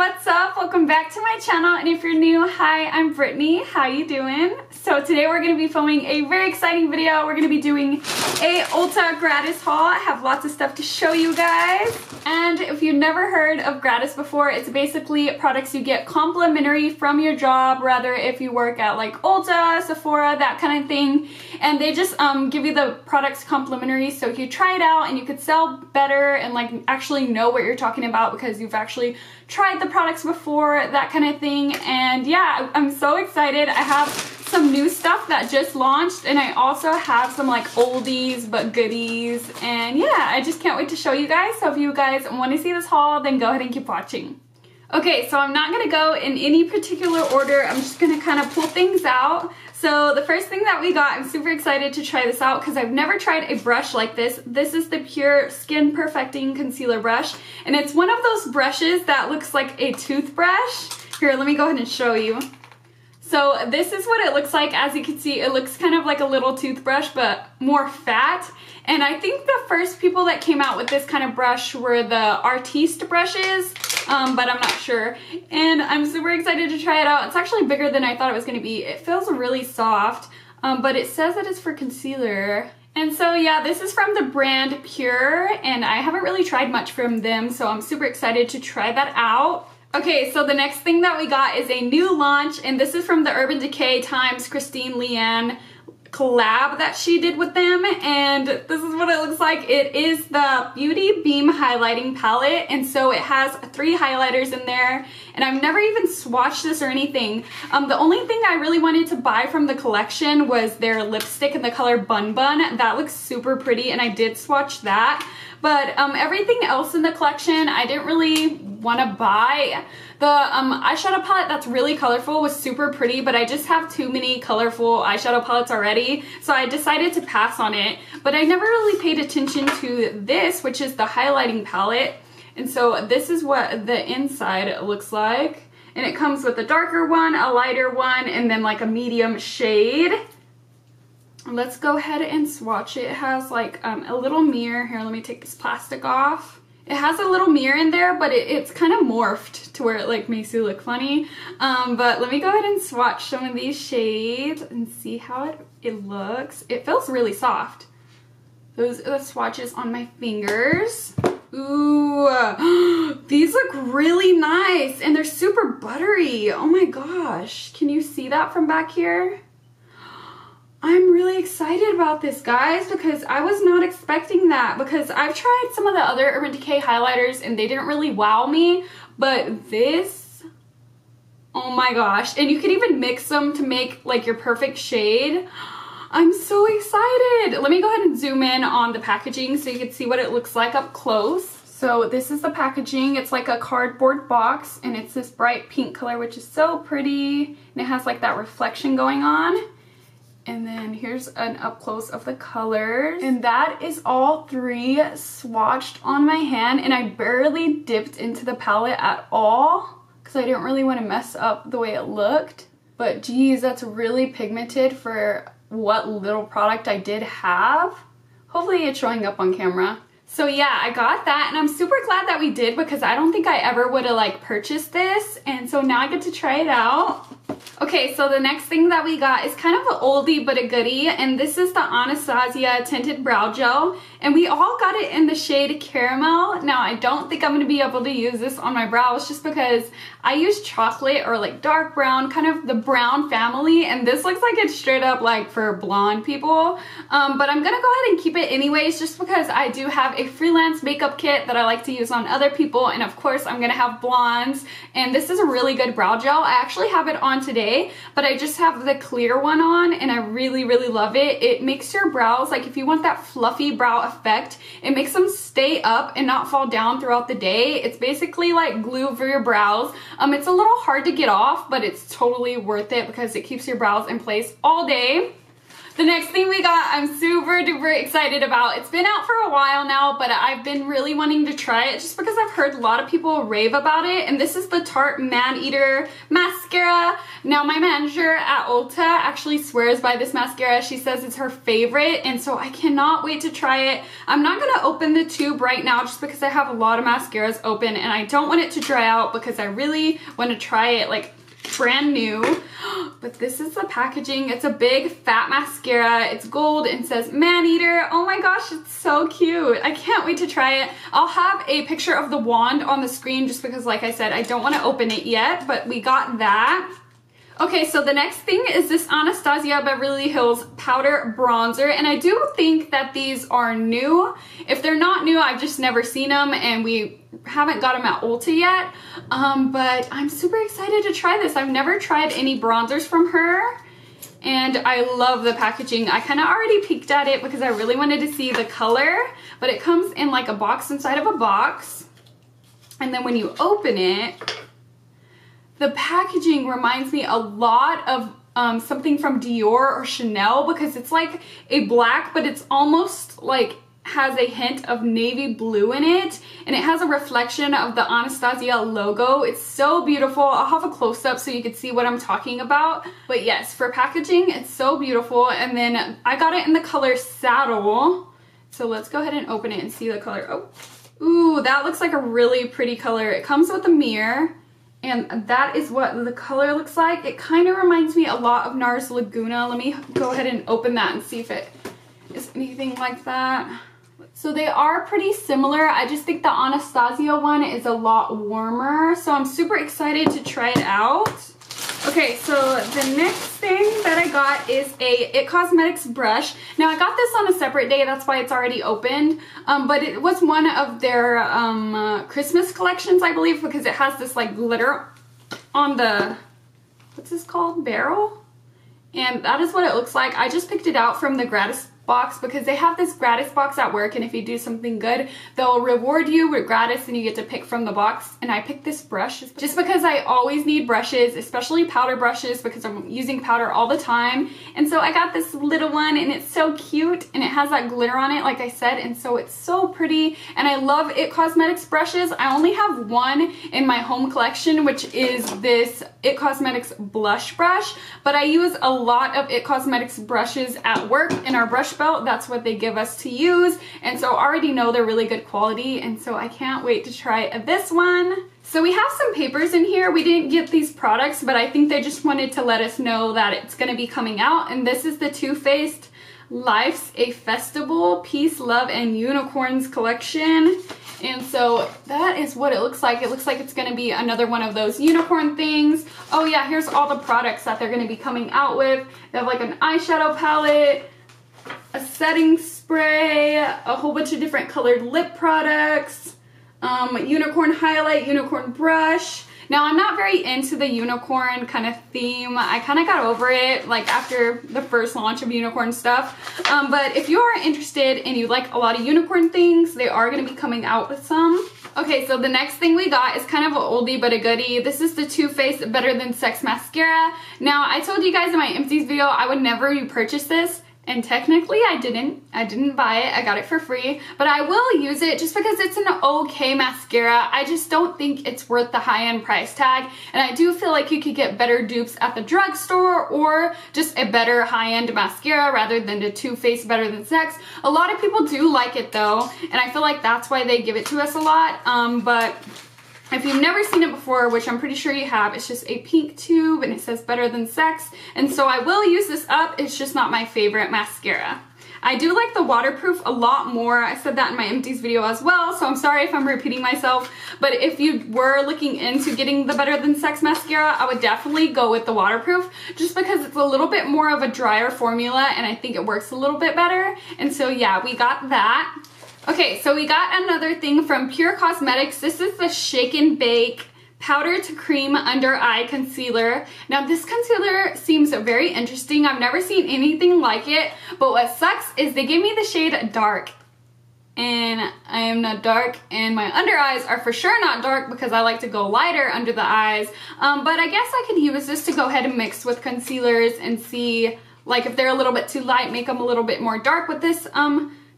what's up? Welcome back to my channel, and if you're new, hi, I'm Brittany. How you doing? So today we're going to be filming a very exciting video. We're going to be doing a Ulta Gratis haul. I have lots of stuff to show you guys. And if you've never heard of Gratis before, it's basically products you get complimentary from your job, rather if you work at like Ulta, Sephora, that kind of thing. And they just give you the products complimentary so you try it out and you could sell better and like actually know what you're talking about because you've actually tried the products before, that kind of thing. And yeah, I'm so excited. I have some new stuff that just launched, and I also have some like oldies but goodies, and yeah, I just can't wait to show you guys. So if you guys want to see this haul, then go ahead and keep watching. Okay, so I'm not gonna go in any particular order. I'm just gonna kind of pull things out. So the first thing that we got, I'm super excited to try this out because I've never tried a brush like this. This is the Pure Skin Perfecting Concealer Brush, and it's one of those brushes that looks like a toothbrush. Here, let me go ahead and show you. So this is what it looks like. As you can see, it looks kind of like a little toothbrush, but more fat. And I think the first people that came out with this kind of brush were the Artiste brushes, but I'm not sure. And I'm super excited to try it out. It's actually bigger than I thought it was going to be. It feels really soft, but it says that it's for concealer. And so yeah, this is from the brand Pure, and I haven't really tried much from them, so I'm super excited to try that out. Okay, so the next thing that we got is a new launch, and this is from the Urban Decay x Kristen Leanne collab that she did with them, and this is what it looks like. It is the Beauty Beam Highlighting Palette, and so it has 3 highlighters in there, and I've never even swatched this or anything. The only thing I really wanted to buy from the collection was their lipstick in the color Bun Bun. That looks super pretty, and I did swatch that. But everything else in the collection, I didn't really want to buy. The eyeshadow palette that's really colorful was super pretty, but I just have too many colorful eyeshadow palettes already, so I decided to pass on it. But I never really paid attention to this, which is the highlighting palette. And so this is what the inside looks like. And it comes with a darker one, a lighter one, and then like a medium shade. Let's go ahead and swatch it. It has like a little mirror. Here, let me take this plastic off. It has a little mirror in there, but it's kind of morphed to where it like makes you look funny. But let me go ahead and swatch some of these shades and see how it looks. It feels really soft. Those are the swatches on my fingers. Ooh, these look really nice, and they're super buttery. Oh my gosh, can you see that from back here? I'm really excited about this, guys, because I was not expecting that, because I've tried some of the other Urban Decay highlighters and they didn't really wow me, but this, oh my gosh. And you can even mix them to make like your perfect shade. I'm so excited. Let me go ahead and zoom in on the packaging so you can see what it looks like up close. So this is the packaging. It's like a cardboard box, and it's this bright pink color, which is so pretty, and it has like that reflection going on. And then here's an up close of the colors. And that is all 3 swatched on my hand, and I barely dipped into the palette at all because I didn't really want to mess up the way it looked. But geez, that's really pigmented for what little product I did have. Hopefully it's showing up on camera. So yeah, I got that, and I'm super glad that we did because I don't think I ever would have like purchased this, and so now I get to try it out. Okay, so the next thing that we got is kind of an oldie but a goodie, and this is the Anastasia Tinted Brow Gel, and we all got it in the shade Caramel. Now, I don't think I'm going to be able to use this on my brows just because I use chocolate or like dark brown, kind of the brown family, and this looks like it's straight up like for blonde people, but I'm going to go ahead and keep it anyways just because I do have a freelance makeup kit that I like to use on other people, and of course I'm going to have blondes, and this is a really good brow gel. I actually have it on today, but I just have the clear one on, and I really love it. It makes your brows, like if you want that fluffy brow effect, it makes them stay up and not fall down throughout the day. It's basically like glue for your brows. It's a little hard to get off, but it's totally worth it because it keeps your brows in place all day. The next thing we got, I'm super duper excited about. It's been out for a while now, but I've been really wanting to try it just because I've heard a lot of people rave about it. And this is the Tarte Maneater mascara. Now my manager at Ulta actually swears by this mascara. She says it's her favorite, and so I cannot wait to try it. I'm not gonna open the tube right now just because I have a lot of mascaras open and I don't want it to dry out because I really want to try it like brand new. But this is the packaging. It's a big fat mascara. It's gold and says Maneater. Oh my gosh, it's so cute. I can't wait to try it. I'll have a picture of the wand on the screen just because, like I said, I don't want to open it yet, but we got that. Okay, so the next thing is this Anastasia Beverly Hills powder bronzer, and I do think that these are new. If they're not new, I've just never seen them, and we haven't got them at Ulta yet, but I'm super excited to try this. I've never tried any bronzers from her, and I love the packaging. I kind of already peeked at it because I really wanted to see the color, but it comes in like a box inside of a box, and then when you open it, the packaging reminds me a lot of something from Dior or Chanel because it's like a black, but it's almost like has a hint of navy blue in it, and it has a reflection of the Anastasia logo. It's so beautiful. I'll have a close-up so you can see what I'm talking about. But yes, for packaging, it's so beautiful. And then I got it in the color Saddle. So let's go ahead and open it and see the color. Oh, ooh, that looks like a really pretty color. It comes with a mirror. And that is what the color looks like. It kind of reminds me a lot of NARS Laguna. Let me go ahead and open that and see if it is anything like that. So they are pretty similar. I just think the Anastasio one is a lot warmer. So I'm super excited to try it out. Okay, so the next thing that I got is a IT Cosmetics brush. Now I got this on a separate day, that's why it's already opened. But it was one of their Christmas collections, I believe, because it has this like glitter on the, what's this called? Barrel? And that is what it looks like. I just picked it out from the gratis box because they have this gratis box at work, and if you do something good, they'll reward you with gratis and you get to pick from the box. And I picked this brush just because I always need brushes, especially powder brushes, because I'm using powder all the time. And so I got this little one, and it's so cute, and it has that glitter on it, like I said, and so it's so pretty. And I love IT Cosmetics brushes. I only have one in my home collection, which is this IT Cosmetics blush brush, but I use a lot of IT Cosmetics brushes at work in our brush belt. That's what they give us to use, and so I already know they're really good quality, and so I can't wait to try this one. So we have some papers in here. We didn't get these products, but I think they just wanted to let us know that it's going to be coming out, and this is the Too Faced Life's a Festival Peace, Love, and Unicorns collection. And so that is what it looks like. It looks like it's going to be another one of those unicorn things. Oh yeah, here's all the products that they're going to be coming out with. They have like an eyeshadow palette, a setting spray, a whole bunch of different colored lip products, unicorn highlight, unicorn brush. Now I'm not very into the unicorn kind of theme. I kind of got over it like after the first launch of unicorn stuff. But if you are interested and you like a lot of unicorn things, they are going to be coming out with some. Okay, so the next thing we got is kind of an oldie but a goodie. This is the Too Faced Better Than Sex Mascara. Now I told you guys in my empties video I would never repurchase this. And technically I didn't buy it, I got it for free, but I will use it just because it's an okay mascara. I just don't think it's worth the high-end price tag, and I do feel like you could get better dupes at the drugstore or just a better high-end mascara rather than the Too Faced Better Than Sex. A lot of people do like it though, and I feel like that's why they give it to us a lot, but if you've never seen it before, which I'm pretty sure you have, it's just a pink tube and it says Better Than Sex. And so I will use this up. It's just not my favorite mascara. I do like the waterproof a lot more. I said that in my empties video as well, so I'm sorry if I'm repeating myself. But if you were looking into getting the Better Than Sex mascara, I would definitely go with the waterproof just because it's a little bit more of a drier formula and I think it works a little bit better. And so yeah, we got that. Okay, so we got another thing from Pure Cosmetics. This is the Shake and Bake Powder to Cream Under Eye Concealer. Now this concealer seems very interesting. I've never seen anything like it, but what sucks is they gave me the shade Dark. And I am not dark, and my under eyes are for sure not dark because I like to go lighter under the eyes. But I guess I could use this to go ahead and mix with concealers and see like if they're a little bit too light, make them a little bit more dark with this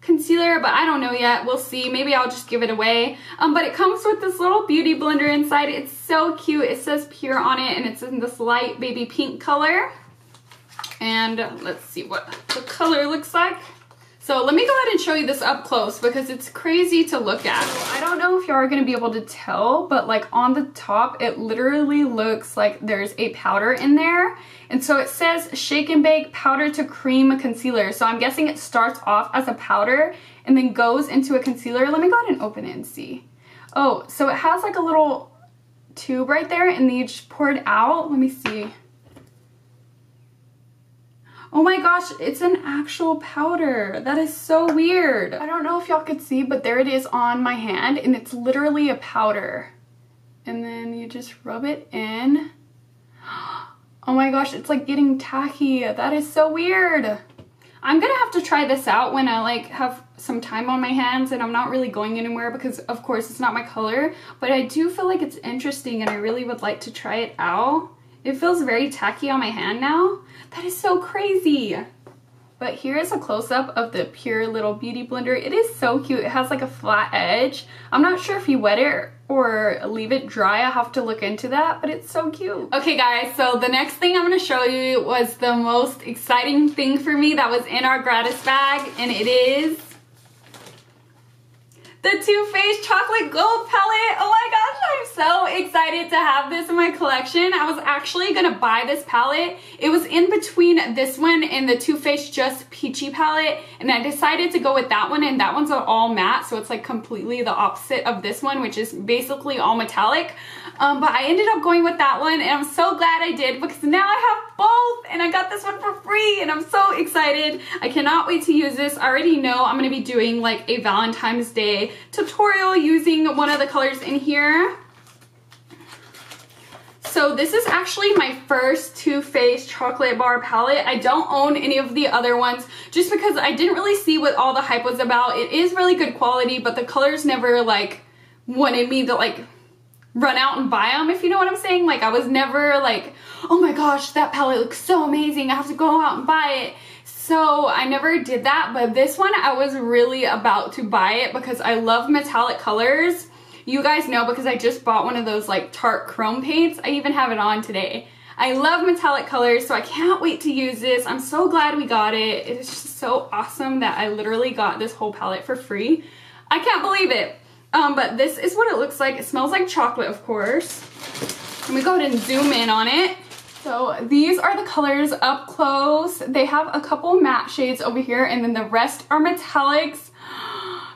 concealer, but I don't know yet. We'll see. Maybe I'll just give it away. But it comes with this little beauty blender inside. It's so cute. It says Pure on it, and it's in this light baby pink color. And let's see what the color looks like. So let me go ahead and show you this up close because it's crazy to look at. I don't know if you are going to be able to tell, but like on the top, it literally looks like there's a powder in there. And so it says Shake and Bake Powder to Cream Concealer. So I'm guessing it starts off as a powder and then goes into a concealer. Let me go ahead and open it and see. Oh, so it has like a little tube right there and then you just pour it out. Let me see. Oh my gosh, it's an actual powder. That is so weird. I don't know if y'all could see, but there it is on my hand and it's literally a powder. And then you just rub it in. Oh my gosh, it's like getting tacky. That is so weird. I'm gonna have to try this out when I like have some time on my hands and I'm not really going anywhere because of course it's not my color, but I do feel like it's interesting and I really would like to try it out. It feels very tacky on my hand now. That is so crazy. But here is a close-up of the Pure little beauty blender. It is so cute. It has like a flat edge. I'm not sure if you wet it or leave it dry. I'll have to look into that, but it's so cute. Okay guys, so the next thing I'm gonna show you was the most exciting thing for me that was in our gratis bag, and it is the Too Faced Chocolate Gold Palette. Oh my gosh, I'm so excited to have this in my collection. I was actually gonna buy this palette. It was in between this one and the Too Faced Just Peachy palette, and I decided to go with that one, and that one's all matte, so it's like completely the opposite of this one, which is basically all metallic. But I ended up going with that one, and I'm so glad I did because now I have both, and I got this one for free, and I'm so excited. I cannot wait to use this. I already know I'm gonna be doing like a Valentine's Day tutorial using one of the colors in here. So this is actually my first Too Faced chocolate bar palette. I don't own any of the other ones just because I didn't really see what all the hype was about. It is really good quality, but the colors never like wanted me to like run out and buy them, if you know what I'm saying. Like I was never like, oh my gosh, that palette looks so amazing, I have to go out and buy it. So I never did that, but this one I was really about to buy it because I love metallic colors. You guys know because I just bought one of those like Tarte chrome paints. I even have it on today. I love metallic colors, so I can't wait to use this. I'm so glad we got it. It is just so awesome that I literally got this whole palette for free. I can't believe it. But this is what it looks like. It smells like chocolate, of course. Let me go ahead and zoom in on it. So these are the colors up close. They have a couple matte shades over here, and then the rest are metallics.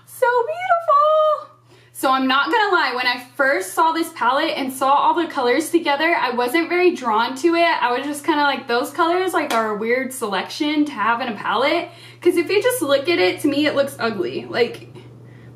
So beautiful. So I'm not gonna lie, when I first saw this palette and saw all the colors together, I wasn't very drawn to it. I was just kind of like, those colors like are a weird selection to have in a palette. Because if you just look at it, to me it looks ugly. Like,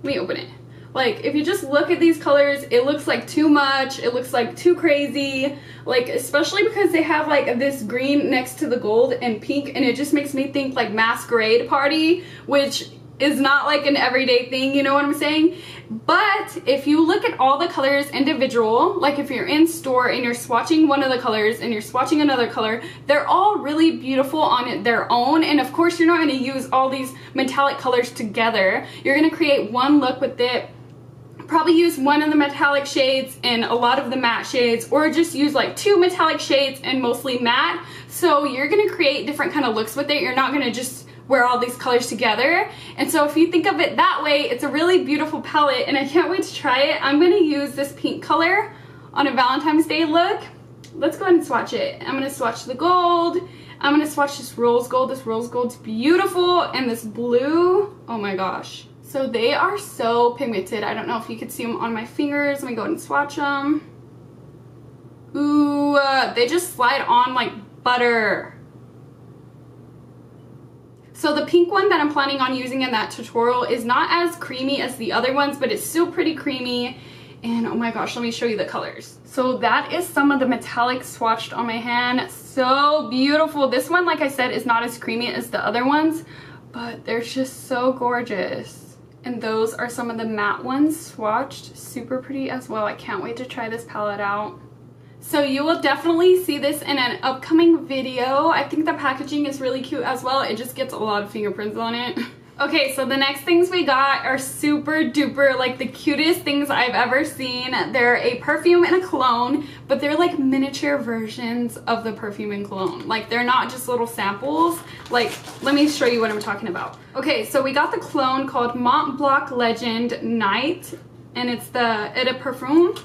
let me open it. Like, if you just look at these colors, it looks like too much. It looks like too crazy. Like, especially because they have like this green next to the gold and pink, and it just makes me think like masquerade party, which is not like an everyday thing, you know what I'm saying? But if you look at all the colors individual, like if you're in store and you're swatching one of the colors and you're swatching another color, they're all really beautiful on their own. And of course, you're not gonna use all these metallic colors together. You're gonna create one look with it. Probably use one of the metallic shades and a lot of the matte shades, or just use like 2 metallic shades and mostly matte. So you're gonna create different kind of looks with it. You're not gonna just wear all these colors together. And so if you think of it that way, it's a really beautiful palette, and I can't wait to try it. I'm gonna use this pink color on a Valentine's Day look. Let's go ahead and swatch it. I'm gonna swatch the gold. I'm gonna swatch this rose gold. This rose gold's beautiful, and this blue, oh my gosh. So they are so pigmented. I don't know if you could see them on my fingers. Let me go ahead and swatch them. Ooh, they just slide on like butter. So the pink one that I'm planning on using in that tutorial is not as creamy as the other ones, but it's still pretty creamy. And oh my gosh, let me show you the colors. So that is some of the metallic swatched on my hand. So beautiful. This one, like I said, is not as creamy as the other ones, but they're just so gorgeous. And those are some of the matte ones swatched. Super pretty as well. I can't wait to try this palette out. So you will definitely see this in an upcoming video. I think the packaging is really cute as well. It just gets a lot of fingerprints on it. Okay, so the next things we got are super duper, like the cutest things I've ever seen. They're a perfume and a cologne, but they're like miniature versions of the perfume and cologne. Like they're not just little samples. Like, let me show you what I'm talking about. Okay, so we got the cologne called Mont Blanc Legend Night, and it's the Perfume.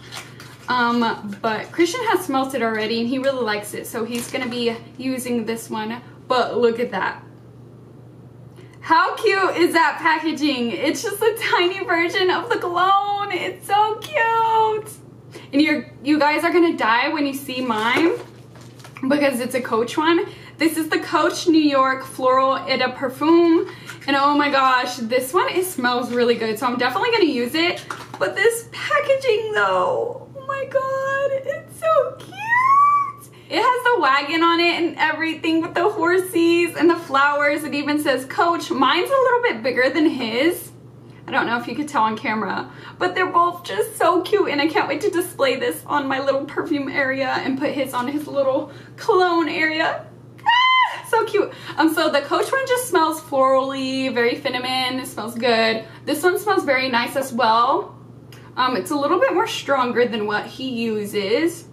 But Christian has smelt it already and he really likes it, so he's gonna be using this one. But look at that. How cute is that packaging? It's just a tiny version of the cologne. It's so cute. And you guys are gonna die when you see mine because it's a Coach one. This is the Coach New York Floral Perfume. And oh my gosh, this one, it smells really good. So I'm definitely gonna use it. But this packaging though, oh my God, it's so cute. It has the wagon on it and everything with the horsies and the flowers. It even says Coach. Mine's a little bit bigger than his. I don't know if you could tell on camera, but they're both just so cute and I can't wait to display this on my little perfume area and put his on his little cologne area. Ah, so cute. So the Coach one just smells florally, very feminine. It smells good. This one smells very nice as well. It's a little bit more stronger than what he uses.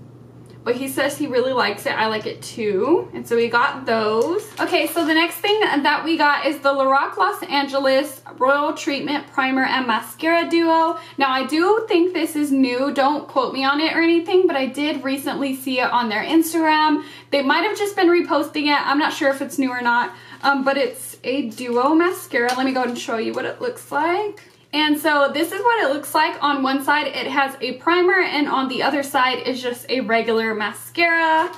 But he says he really likes it. I like it too. And so we got those. Okay, so the next thing that we got is the Lorac Los Angeles Royal Treatment Primer and Mascara Duo. Now, I do think this is new. Don't quote me on it or anything, but I did recently see it on their Instagram. They might have just been reposting it. I'm not sure if it's new or not, but it's a duo mascara. Let me go ahead and show you what it looks like. And so this is what it looks like. On one side it has a primer and on the other side is just a regular mascara.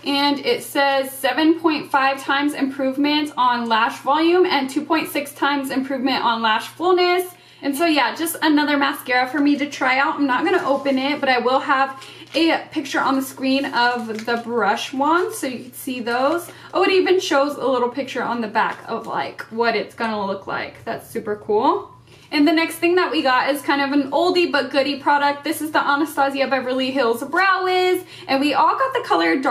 And it says 7.5 times improvement on lash volume and 2.6 times improvement on lash fullness. And so yeah, just another mascara for me to try out. I'm not gonna open it, but I will have a picture on the screen of the brush one so you can see those. Oh, it even shows a little picture on the back of like what it's gonna look like. That's super cool. And the next thing that we got is kind of an oldie but goodie product. This is the Anastasia Beverly Hills Brow Wiz. And we all got the color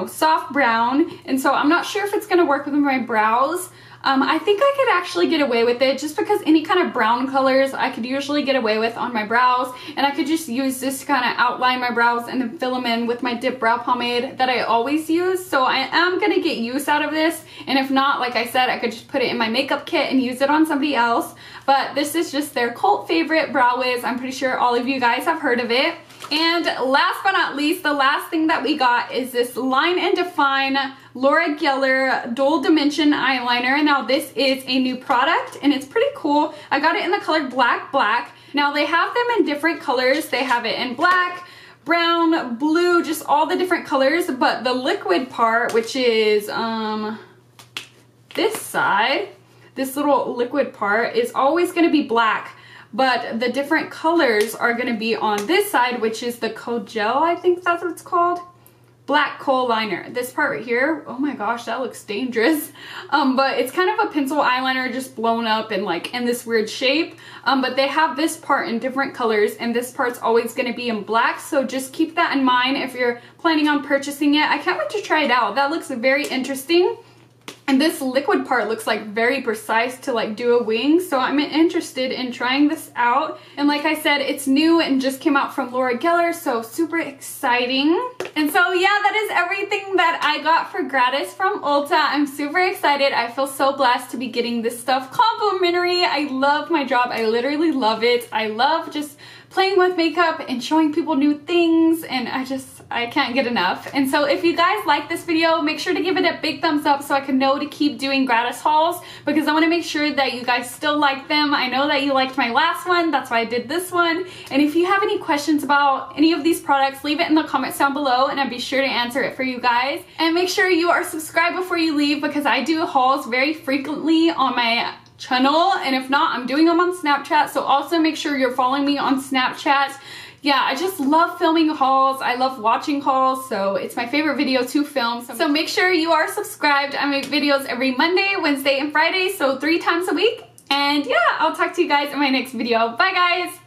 soft brown. And so I'm not sure if it's gonna work with my brows. I think I could actually get away with it just because any kind of brown colors I could usually get away with on my brows. And I could just use this to kind of outline my brows and then fill them in with my dip brow pomade that I always use. So I am gonna get use out of this. And if not, like I said, I could just put it in my makeup kit and use it on somebody else. But this is just their cult favorite brow wiz. I'm pretty sure all of you guys have heard of it. And last but not least, the last thing that we got is this Line and Define Lorac Los Dual Dimension Eyeliner. Now this is a new product and it's pretty cool. I got it in the color Black. Now they have them in different colors. They have it in black, brown, blue, just all the different colors. But the liquid part, which is this side, this little liquid part is always going to be black. But the different colors are going to be on this side, which is the Kohl Gel, I think that's what it's called. Black Kohl Liner. This part right here, oh my gosh, that looks dangerous. But it's kind of a pencil eyeliner just blown up and like in this weird shape. But they have this part in different colors and this part's always going to be in black. So just keep that in mind if you're planning on purchasing it. I can't wait to try it out. That looks very interesting. And this liquid part looks like very precise to like do a wing. So I'm interested in trying this out. And like I said, it's new and just came out from Lorac Los, so super exciting. And so yeah, that is everything that I got for gratis from Ulta. I'm super excited. I feel so blessed to be getting this stuff complimentary. I love my job. I literally love it. I love just playing with makeup and showing people new things, and I can't get enough. And so if you guys like this video, make sure to give it a big thumbs up so I can know to keep doing gratis hauls, because I want to make sure that you guys still like them. I know that you liked my last one, that's why I did this one. And if you have any questions about any of these products, leave it in the comments down below and I'll be sure to answer it for you guys. And make sure you are subscribed before you leave, because I do hauls very frequently on my channel, and if not, I'm doing them on Snapchat, so also make sure you're following me on Snapchat. Yeah, I just love filming hauls. I love watching hauls, so it's my favorite video to film. So make sure you are subscribed. I make videos every Monday, Wednesday, and Friday, so 3 times a week. And yeah, I'll talk to you guys in my next video. Bye guys!